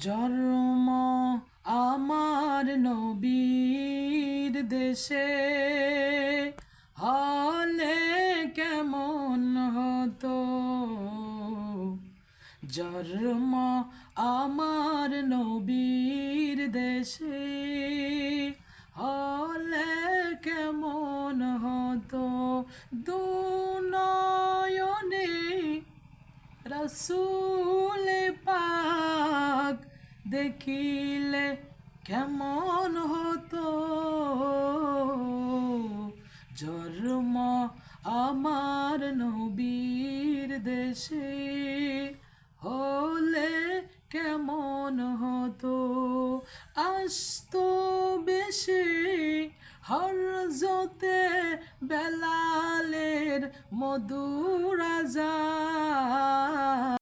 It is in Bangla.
জন্ম আমার নবীর দেশে হলে কেমন হতো। জন্ম আমার নবীর দেশে হলে কেমন হতো। দুনয়নে রসুল পাক দেখিলে কেমন হতো। জন্ম আমার নবীর দেশে হলে কেমন হতো। আসতো বেশি হরজতে বেলালের মধুর আজান।